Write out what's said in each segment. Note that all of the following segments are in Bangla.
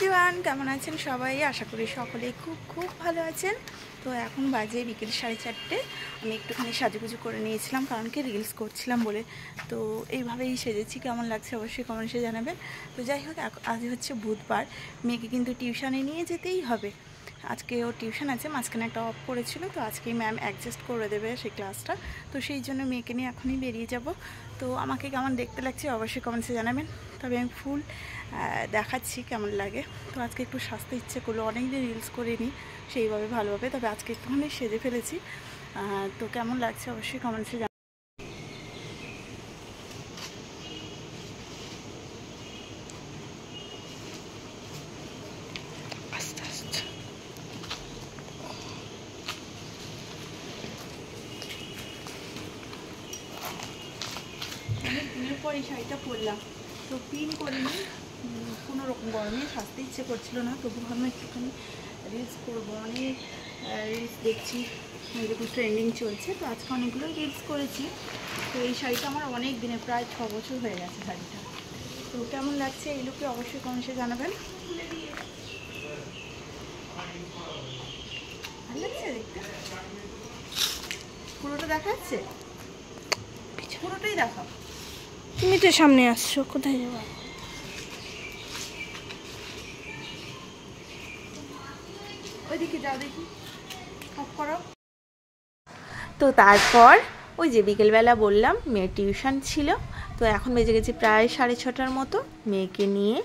এভরিওয়ান, কেমন আছেন সবাই? আশা করি সকলেই খুব খুব ভালো আছেন। তো এখন বাজে বিকেল 4:30। আমি একটুখানি সাজুগুজু করে নিয়েছিলাম, কারণ কি রিলস করছিলাম বলে। তো এইভাবেই সেজেছি, কেমন লাগছে অবশ্যই কমেন্টসে জানাবেন। তো যাই হোক, আজ হচ্ছে বুধবার, মেয়েকে কিন্তু টিউশনে নিয়ে যেতেই হবে। আজকে ও টিউশন আছে, মাঝখানে একটা অফ করেছিল, তো আজকেই ম্যাম অ্যাডজাস্ট করে দেবে সেই ক্লাসটা। তো সেই জন্য মেয়েকে নিয়ে এখনই বেরিয়ে যাব। তো আমাকে কেমন দেখতে লাগছে অবশ্যই কমেন্টসে জানাবেন। তবে আমি ফুল দেখাচ্ছি কেমন লাগে। তো আজকে একটু সাজতে ইচ্ছে করলো, অনেকদিন রিলস করিনি সেইভাবে ভালোভাবে, তবে আজকে একটুখানি সেজে ফেলেছি। তো কেমন লাগছে অবশ্যই কমেন্টসে জানাবেন। আস্তে আস্তে অনেক দিনের পর এই শাড়িটা পরলাম, তো পিন করিনি, কোনো রকম গরমে সাজতে ইচ্ছে করছিল না, তবু ভাবলাম একটুখানি রিলস করবো। অনেক রিলস দেখছি, যেগুলো ট্রেন্ডিং চলছে, তো আজকে অনেকগুলো রিলস করেছি। তো এই শাড়িটা আমার অনেক দিনে, প্রায় 6 বছর হয়ে গেছে শাড়িটা। তো কেমন লাগছে এই লুকে অবশ্যই কমেন্টে জানাবেন। ভালো লাগছে দেখতে? পুরোটা দেখা যাচ্ছে? পুরোটাই দেখাও। তুমি তো সামনে আসছো, কোথায় যাবো? ওইদিকে যাও, দেখি অফ করো। তো তারপর ওই যে বিকেলবেলা বললাম মেয়ের টিউশন ছিল, তো এখন বেজে গেছে প্রায় 6:30 মতো। মেয়েকে নিয়ে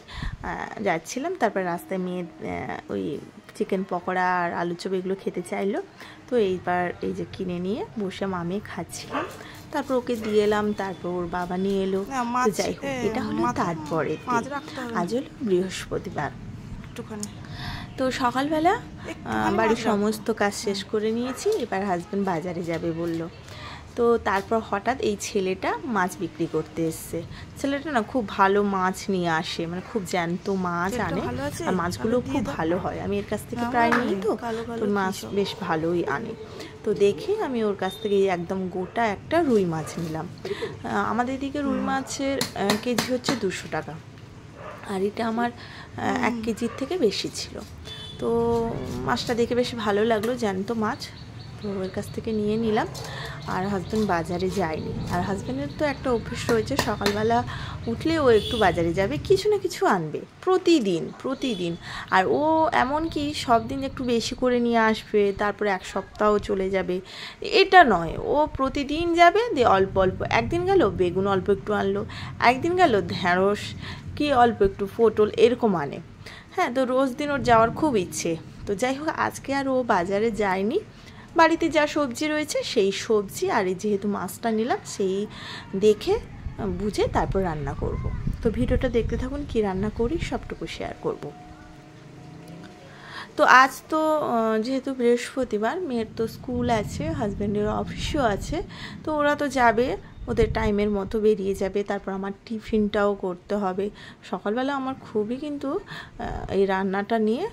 যাচ্ছিলাম, তারপর রাস্তায় মেয়ে ওই চিকেন পকোড়া আর আলু চপ এগুলো খেতে চাইলো। তো এইবার এই যে কিনে নিয়ে বসে মামে খাচ্ছিলাম, তারপর ওকে দিয়ে এলাম, তারপর ওর বাবা নিয়ে এলো। তো যাই হোক, এটা হলো তারপরে আজ হলো বৃহস্পতিবার। তো সকালবেলা বাড়ির সমস্ত কাজ শেষ করে নিয়েছি, এবার হাজব্যান্ড বাজারে যাবে বলল। তো তারপর হঠাৎ এই ছেলেটা মাছ বিক্রি করতে এসছে। ছেলেটা না খুব ভালো মাছ নিয়ে আসে, মানে খুব জ্যান্ত মাছ আনে, আর মাছগুলো খুব ভালো হয়। আমি এর কাছ থেকে প্রায় নিই, তো মাছ বেশ ভালোই আনে। তো দেখে আমি ওর কাছ থেকে একদম গোটা একটা রুই মাছ নিলাম। আমাদের দিকে রুই মাছের কেজি হচ্ছে 200 টাকা, আর এটা আমার 1 কেজির থেকে বেশি ছিল। তো মাছটা দেখে বেশ ভালো লাগলো, জ্যান্ত মাছ, তো ওর কাছ থেকে নিয়ে নিলাম। আর হাজব্যান্ড বাজারে যায়নি, আর হাজব্যান্ডের তো একটা অভ্যেস রয়েছে, সকালবেলা উঠলে ও একটু বাজারে যাবে, কিছু না কিছু আনবে প্রতিদিন। আর ও এমন কি সব দিন একটু বেশি করে নিয়ে আসবে, তারপরে 1 সপ্তাহ চলে যাবে, এটা নয়। ও প্রতিদিন যাবে, দিয়ে অল্প অল্প, একদিন গেল বেগুন অল্প একটু আনলো, একদিন গেল ঢেঁড়স কি অল্প একটু পটল এরকম আনে। হ্যাঁ, তো রোজ দিন ওর যাওয়ার খুব ইচ্ছে। তো যাই হোক, আজকে আর ও বাজারে যায়নি, বাড়িতে যা সবজি রয়েছে সেই সবজি আর যেহেতু মাছটা নিলাম, সেই দেখে বুঝে তারপর রান্না করব। তো ভিডিওটা দেখতে থাকুন, কি রান্না করি সবটুকু শেয়ার করব। তো আজ তো যেহেতু বৃহস্পতিবার, মেয়ের তো স্কুল আছে, হাজব্যান্ডের অফিসও আছে, তো ওরা তো যাবে, ওদের টাইমের মতো বেরিয়ে যাবে। তারপর আমার টিফিনটাও করতে হবে। সকালবেলা আমার খুবই কিন্তু এই রান্নাটা নিয়ে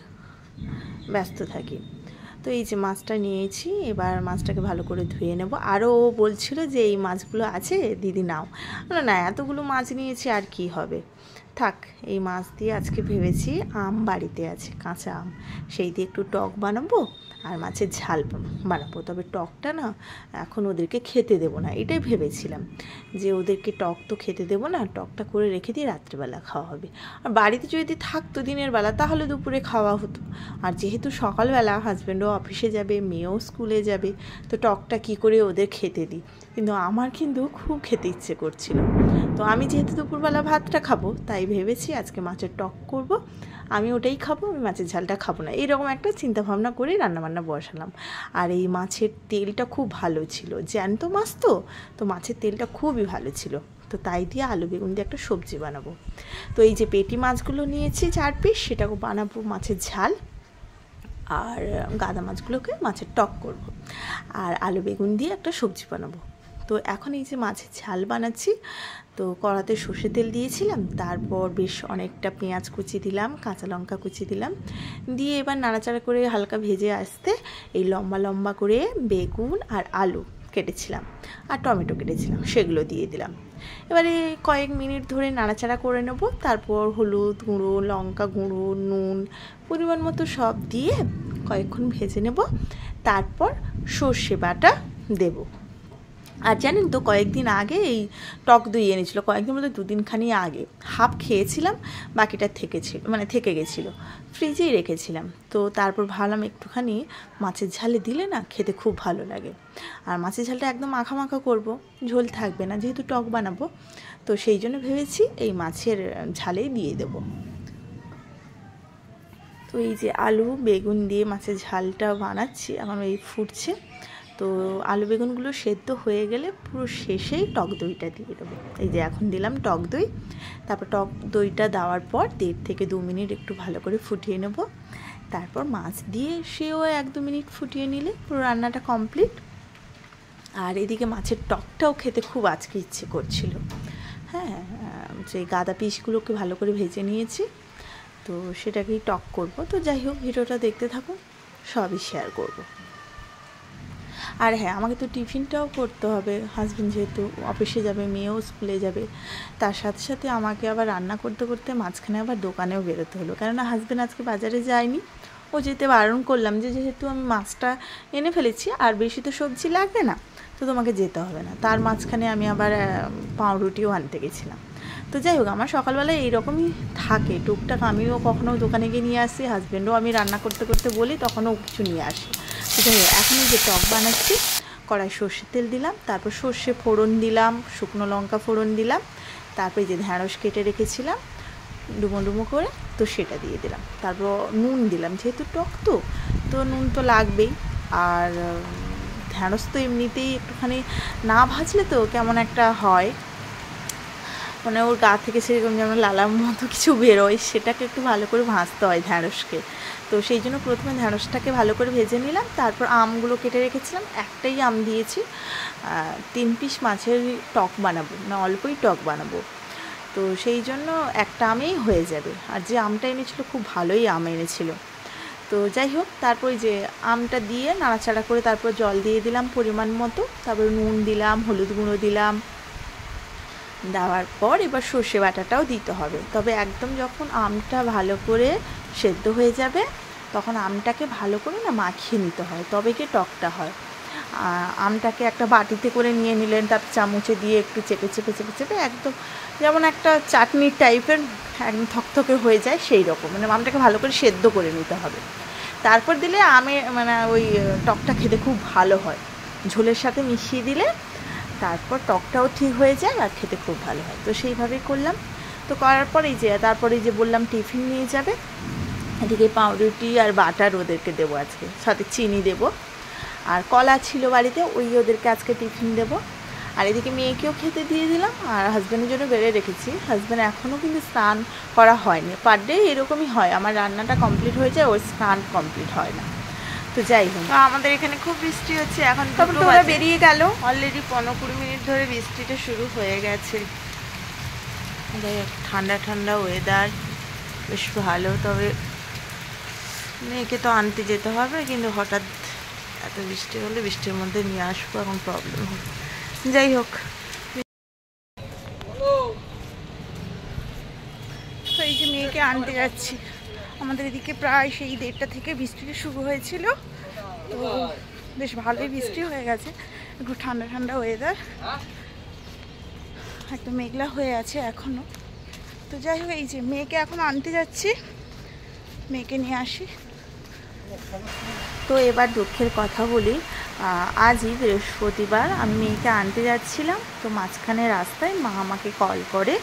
ব্যস্ত থাকি। তো এই যে মাছটা নিয়েছি, এবার মাছটাকে ভালো করে ধুয়ে নেব। আরও ও বলছিল যে এই মাছগুলো আছে দিদি নাও, না এতগুলো মাছ নিয়েছি আর কি হবে, থাক। এই মাছ দিয়ে আজকে ভেবেছি আম বাড়িতে আছে, কাঁচা আম, সেই দিয়ে একটু টক বানাবো আর মাছের ঝাল বানাবো। তবে টকটা না এখন ওদেরকে খেতে দেবো না, এটাই ভেবেছিলাম যে ওদেরকে টক তো খেতে দেবো না, টকটা করে রেখে দিয়ে রাত্রেবেলা খাওয়া হবে। আর বাড়িতে যদি থাকতো দিনের বেলা তাহলে দুপুরে খাওয়া হতো। আর যেহেতু সকালবেলা হাজব্যান্ডও অফিসে যাবে, মেয়েও স্কুলে যাবে, তো টকটা কি করে ওদের খেতে দিই। কিন্তু আমার কিন্তু খুব খেতে ইচ্ছে করছিল, তো আমি যেহেতু দুপুরবেলা ভাতটা খাবো, তাই ভেবেছি আজকে মাছের টক করব, আমি ওটাই খাবো, আমি মাছের ঝালটা খাবো না, এইরকম একটা চিন্তাভাবনা করে রান্নাবান্না বসালাম। আর এই মাছের তেলটা খুব ভালো ছিল, জ্যান্ত মাছ তো মাছের তেলটা খুবই ভালো ছিল। তো তাই দিয়ে আলু বেগুন দিয়ে একটা সবজি বানাবো। তো এই যে পেটি মাছগুলো নিয়েছি 4 পিস, সেটাকে বানাবো মাছের ঝাল, আর গাদা মাছগুলোকে মাছের টক করব, আর আলু বেগুন দিয়ে একটা সবজি বানাবো। তো এখন এই যে মাছের ঝাল বানাচ্ছি, তো কড়াতে সর্ষে তেল দিয়েছিলাম, তারপর বেশ অনেকটা পেঁয়াজ কুচি দিলাম, কাঁচা লঙ্কা কুচি দিলাম, দিয়ে এবার নাড়াচাড়া করে হালকা ভেজে আসতে এই লম্বা লম্বা করে বেগুন আর আলু কেটেছিলাম আর টমেটো কেটেছিলাম, সেগুলো দিয়ে দিলাম। এবারে কয়েক মিনিট ধরে নাড়াচাড়া করে নেব। তারপর হলুদ গুঁড়ো, লঙ্কা গুঁড়ো, নুন পরিমাণ মতো সব দিয়ে কয়েকক্ষণ ভেজে নেব। তারপর সর্ষে বাটা দেব। আর জানেন তো, কয়েকদিন আগে এই টক দই এনেছিল, কয়েকদিন বলতে 2 দিনখানি আগে। হাফ খেয়েছিলাম, বাকিটা থেকে গেছিলো, ফ্রিজেই রেখেছিলাম। তো তারপর ভাবলাম একটুখানি মাছের ঝালে দিলে না খেতে খুব ভালো লাগে। আর মাছের ঝালটা একদম মাখা মাখা করবো, ঝোল থাকবে না, যেহেতু টক বানাবো। তো সেই জন্য ভেবেছি এই মাছের ঝালেই দিয়ে দেব। তো এই যে আলু বেগুন দিয়ে মাছের ঝালটা বানাচ্ছি, এখন এই ফুটছে। তো আলু বেগুনগুলো সেদ্ধ হয়ে গেলে পুরো শেষেই টক দইটা দিয়ে দেবো। এই যে এখন দিলাম টক দই। তারপর টক দইটা দেওয়ার পর 1.5 থেকে 2 মিনিট একটু ভালো করে ফুটিয়ে নেব। তারপর মাছ দিয়ে সেও 1-2 মিনিট ফুটিয়ে নিলে পুরো রান্নাটা কমপ্লিট। আর এদিকে মাছের টকটাও খেতে খুব আজকে ইচ্ছে করছিল। হ্যাঁ, সেই গাদা পিসগুলোকে ভালো করে ভেজে নিয়েছি, তো সেটাকেই টক করব। তো যাই হোক, ভিডিওটা দেখতে থাকুন, সবই শেয়ার করব। আর হ্যাঁ, আমাকে তো টিফিনটাও করতে হবে, হাজব্যান্ড যেহেতু অফিসে যাবে, মেয়েও স্কুলে যাবে। তার সাথে সাথে আমাকে আবার রান্না করতে করতে মাঝখানে আবার দোকানেও বেরোতে হলো, কেননা হাজব্যান্ড আজকে বাজারে যায়নি। ও যেতে বারণ করলাম যে যেহেতু আমি মাছটা এনে ফেলেছি আর বেশি তো সবজি লাগবে না, তো তোমাকে যেতে হবে না। তার মাঝখানে আমি আবার পাউরুটিও আনতে গেছিলাম। তো যাই হোক, আমার সকালবেলায় এইরকমই থাকে টুকটাক। আমিও কখনও দোকানে গিয়ে নিয়ে আসি, হাজব্যান্ডও আমি রান্না করতে করতে বলি, তখনও কিছু নিয়ে আসি। তো যাই হোক, এখন যে টক বানাচ্ছি, কড়াই সর্ষের তেল দিলাম, তারপর সর্ষে ফোড়ন দিলাম, শুকনো লঙ্কা ফোড়ন দিলাম, তারপরে যে ঢ্যাঁড়স কেটে রেখেছিলাম ডুমো ডুমো করে, তো সেটা দিয়ে দিলাম। তারপর নুন দিলাম, যেহেতু টক তো নুন তো লাগবেই। আর ঢ্যাঁড়স তো এমনিতেই একটুখানি না ভাজলে তো কেমন একটা হয়, মানে ওর গা থেকে সেরকম যেমন লালার মতো কিছু বেরোয়, সেটাকে একটু ভালো করে ভাজতে হয় ঢ্যাঁড়সকে। তো সেই জন্য প্রথমে ঢ্যাঁড়সটাকে ভালো করে ভেজে নিলাম। তারপর আমগুলো কেটে রেখেছিলাম, একটাই আম দিয়েছি। 3 পিস মাছের টক বানাবো, না অল্পই টক বানাবো, তো সেই জন্য একটা আমেই হয়ে যাবে। আর যে আমটা এনেছিল খুব ভালোই আম এনেছিল। তো যাই হোক, তারপর যে আমটা দিয়ে নাড়াচাড়া করে তারপর জল দিয়ে দিলাম পরিমাণ মতো। তারপর নুন দিলাম, হলুদ গুঁড়ো দিলাম। দেওয়ার পর এবার সর্ষে বাটাটাও দিতে হবে। তবে একদম যখন আমটা ভালো করে সেদ্ধ হয়ে যাবে, তখন আমটাকে ভালো করে না মাখিয়ে নিতে হয়, তবে কি টকটা হয়। আমটাকে একটা বাটিতে করে নিয়ে নিলেন, তারপর চামচে দিয়ে একটু চেপে চেপে চেপে চেপে একদম যেমন একটা চাটনির টাইপের একদম থকথকে হয়ে যায়, সেই রকম মানে আমটাকে ভালো করে সেদ্ধ করে নিতে হবে। তারপর দিলে মানে ওই টকটা খেতে খুব ভালো হয়, ঝোলের সাথে মিশিয়ে দিলে তারপর টকটাও ঠিক হয়ে যায় আর খেতে খুব ভালো হয়। তো সেইভাবেই করলাম। তো করার পর তারপরে যে বললাম টিফিন নিয়ে যাবে, এদিকে পাউরুটি আর বাটার ওদেরকে দেবো আজকে, সাথে চিনি দেবো। আর কলা ছিল বাড়িতে, ওদেরকে আজকে টিফিন দেবো। আর এদিকে মেয়েকেও খেতে দিয়ে দিলাম, আর হাজব্যান্ডের জন্য বেড়ে রেখেছি। হাজব্যান্ড এখনও কিন্তু স্নান করা হয়নি, পার ডে এরকমই হয়, আমার রান্নাটা কমপ্লিট হয়ে যায়, ওর স্নান কমপ্লিট হয় না। তো যাই হোক, আমাদের এখানে খুব বৃষ্টি হচ্ছে এখন, তখন তো ওরা বেরিয়ে গেল। অলরেডি 15-20 মিনিট ধরে বৃষ্টিটা শুরু হয়ে গেছে। ঠান্ডা ঠান্ডা ওয়েদার, বেশ ভালো। তবে মেয়েকে তো আনতে যেতে হবে, কিন্তু হঠাৎ এত বৃষ্টি হলে বৃষ্টির মধ্যে নিয়ে আসবো, এখন প্রবলেম হবে। যাই হোক, তো এই যে মেয়েকে আনতে যাচ্ছি। আমাদের এদিকে প্রায় সেই 1:30টা থেকে বৃষ্টিটা শুরু হয়েছিল, তো বেশ ভালোই বৃষ্টি হয়ে গেছে। একটু ঠান্ডা ঠান্ডা ওয়েদার, একটু মেঘলা হয়ে আছে এখনও। তো যাই হোক, এই যে মেয়েকে এখন আনতে যাচ্ছি, মেয়েকে নিয়ে আসি। তো এবার দুঃখের কথা বলি, আজই বৃহস্পতিবার আমি মেয়েকে আনতে যাচ্ছিলাম, তো মাঝখানে রাস্তায় মা আমাকে কল করে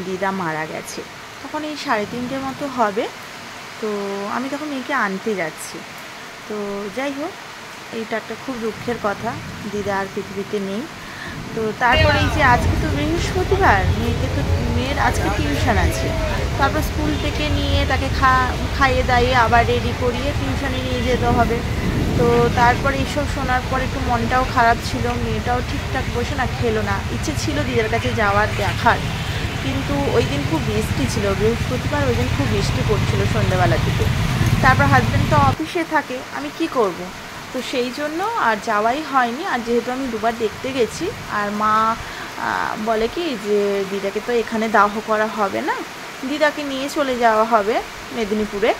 দিদা মারা গেছে। তখন এই 3:30 মতো হবে, তো আমি তখন মেয়েকে আনতে যাচ্ছি। তো যাই হোক, এইটা একটা খুব দুঃখের কথা, দিদা আর পৃথিবীতে নেই। তো তারপরে এই যে আজকে তো বৃহস্পতিবার, মেয়ের আজকে টিউশন আছে। তারপর স্কুল থেকে নিয়ে তাকে খাইয়ে দাইয়ে আবার রেডি করিয়ে টিউশনে নিয়ে যেতে হবে। তো তারপরে এইসব শোনার পর একটু মনটাও খারাপ ছিল, মেয়েটাও ঠিকঠাক বসে না খেলো না। ইচ্ছে ছিল দিদার কাছে যাওয়ার, দেখার, কিন্তু ওই দিন খুব বৃষ্টি ছিল, বৃহস্পতিবার ওই দিন খুব বৃষ্টি পড়ছিল সন্ধ্যেবেলা থেকে। তারপর হাজব্যান্ড তো অফিসে থাকে, আমি কি করব, তো সেই জন্য আর যাওয়াই হয়নি। আর যেহেতু আমি দুবার দেখতে গেছি, আর মা বলে কি যে দিদাকে তো এখানে দাহ করা হবে না, দিদাকে নিয়ে চলে যাওয়া হবে মেদিনীপুরে,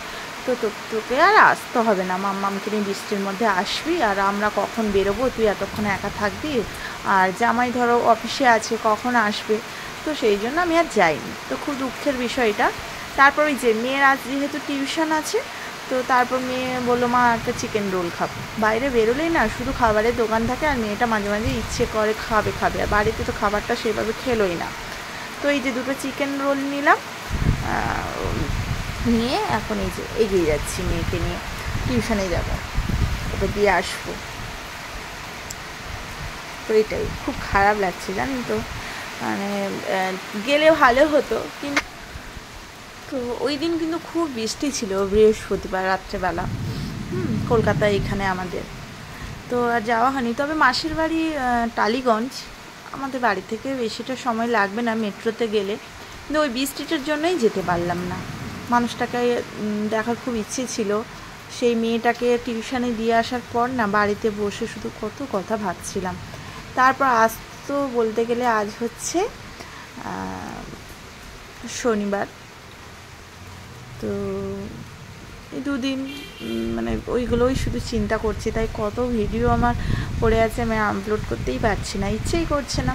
তো তোকে আর আসতে হবে না, মাম্মামকে নিয়ে বৃষ্টির মধ্যে আসবি, আর আমরা কখন বেরোবো, তুই এতক্ষণ একা থাকবি, আর জামাই ধরো অফিসে আছে, কখন আসবে। তো সেই জন্য আমি আর যাইনি। তো খুব দুঃখের বিষয়টা। তারপর ওই যে মেয়ের আজ যেহেতু টিউশন আছে, তো তারপর মেয়ে বললো মা একটা চিকেন রোল খাবো। বাইরে বেরোলেই না শুধু খাবারের দোকান থাকে, আর মেয়েটা মাঝে মাঝে ইচ্ছে করে খাবে, আর বাড়িতে তো খাবারটা সেভাবে খেলোই না। তো এই যে দুটো চিকেন রোল নিলাম, নিয়ে এখন এই যে এগিয়ে যাচ্ছি, মেয়েকে নিয়ে টিউশনে যাব, ওকে দিয়ে আসবো। তো এটাই খুব খারাপ লাগছে জানেন তো, মানে গেলে ভালো হতো। কিন্তু তো ওই দিন কিন্তু খুব বৃষ্টি ছিল, বৃহস্পতিবার রাত্রেবেলা, কলকাতায় এখানে আমাদের, তো আর যাওয়া হয়নি। তবে মাসির বাড়ি টালিগঞ্জ, আমাদের বাড়ি থেকে বেশিটা সময় লাগবে না মেট্রোতে গেলে, কিন্তু ওই বৃষ্টিটার জন্যই যেতে পারলাম না। মানুষটাকে দেখার খুব ইচ্ছে ছিল। সেই মেয়েটাকে টিউশনে দিয়ে আসার পর না বাড়িতে বসে শুধু কত কথা ভাবছিলাম। তারপর আজ তো বলতে গেলে আজ হচ্ছে শনিবার, তো এই দুদিন মানে ওইগুলোই শুধু চিন্তা করছি, তাই কত ভিডিও আমার পড়ে আছে, আমি আপলোড করতেই পারছি না, ইচ্ছেই করছে না।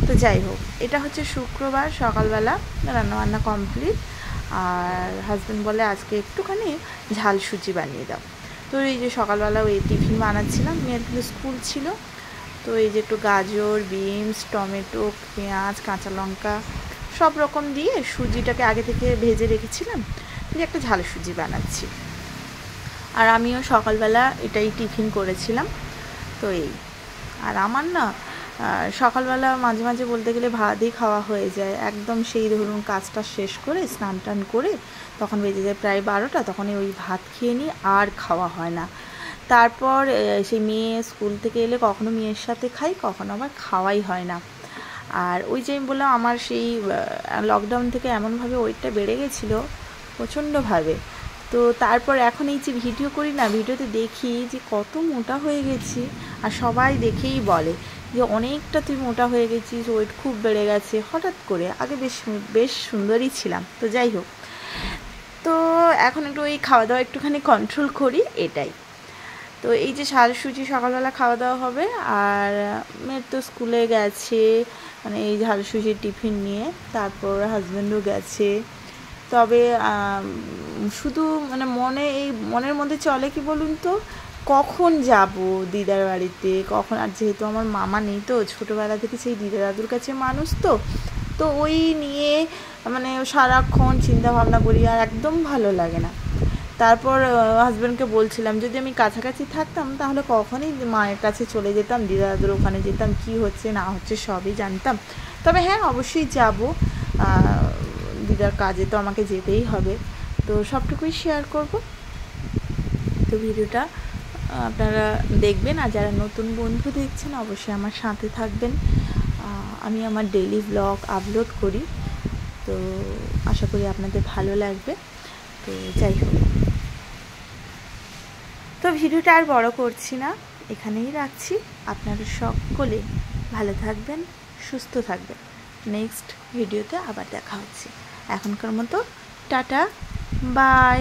তো যাই হোক, এটা হচ্ছে শুক্রবার সকালবেলা, রান্নাবান্না কমপ্লিট, আর হাজব্যান্ড বলে আজকে একটুখানি ঝাল সুজি বানিয়ে দাও। তো এই যে সকালবেলা ওই টিফিন বানাচ্ছিলাম, মেয়ের কিন্তু স্কুল ছিল, তো এই যে একটু গাজর, বিনস, টমেটো, পেঁয়াজ, কাঁচা লঙ্কা সব রকম দিয়ে সুজিটাকে আগে থেকে ভেজে রেখেছিলাম, যে একটা ঝাল সুজি বানাচ্ছি। আর আমিও সকালবেলা এটাই টিফিন করেছিলাম। তো এই, আর আমার না সকালবেলা মাঝে মাঝে বলতে গেলে ভাতই খাওয়া হয়ে যায়, একদম সেই ধরুন কাজটা শেষ করে স্নান টান করে তখন বেজে যায় প্রায় 12টা, তখন ওই ভাত খেয়ে নিই, আর খাওয়া হয় না। তারপর সেই মেয়ে স্কুল থেকে এলে কখনো মেয়ের সাথে খাই, কখনো আবার খাওয়াই হয় না। আর ওই যে আমি বললাম আমার সেই লকডাউন থেকে এমনভাবে ওয়েটটা বেড়ে গেছিলো প্রচণ্ডভাবে। তো তারপর এখন এই যে ভিডিও করি না, ভিডিওতে দেখি যে কত মোটা হয়ে গেছি, আর সবাই দেখেই বলে যে অনেকটা তুই মোটা হয়ে গেছিস, ওয়েট খুব বেড়ে গেছে হঠাৎ করে, আগে বেশ সুন্দরই ছিলাম। তো যাই হোক, তো এখন একটু ওই খাওয়া দাওয়া একটুখানি কন্ট্রোল করি, এটাই। তো এই যে ঝাল সুজি সকালবেলা খাওয়া দাওয়া হবে, আর মেয়ের তো স্কুলে গেছে, মানে এই ঝাল সুজির টিফিন নিয়ে, তারপর হাজব্যান্ডও গেছে। তবে শুধু মানে মনের মধ্যে চলে কি বলুন তো, কখন যাব দিদার বাড়িতে, কখন। আর যেহেতু আমার মামা নেই, তো ছোটোবেলা থেকে সেই দিদা দাদুর কাছে মানুষ, তো ওই নিয়ে মানে সারাক্ষণ চিন্তা ভাবনা করি, আর একদম ভালো লাগে না। তারপর হাজব্যান্ডকে বলছিলাম যদি আমি কাছাকাছি থাকতাম তাহলে কখনই মায়ের কাছে চলে যেতাম, দিদা দাদুর ওখানে যেতাম, কি হচ্ছে না হচ্ছে সবই জানতাম। তবে হ্যাঁ, অবশ্যই যাব, দিদার কাজে তো আমাকে যেতেই হবে, তো সবটুকুই শেয়ার করব। তো ভিডিওটা আপনারা দেখবেন, আর যারা নতুন বন্ধু দেখছেন অবশ্যই আমার সাথে থাকবেন। আমি আমার ডেইলি ব্লগ আপলোড করি, তো আশা করি আপনাদের ভালো লাগবে। তো যাই হোক, তো ভিডিওটা আর বড় করছি না, এখানেই রাখছি। আপনারা সকলে ভালো থাকবেন, সুস্থ থাকবেন। নেক্সট ভিডিওতে আবার দেখা হচ্ছে। এখনকার মতো টাটা, বাই।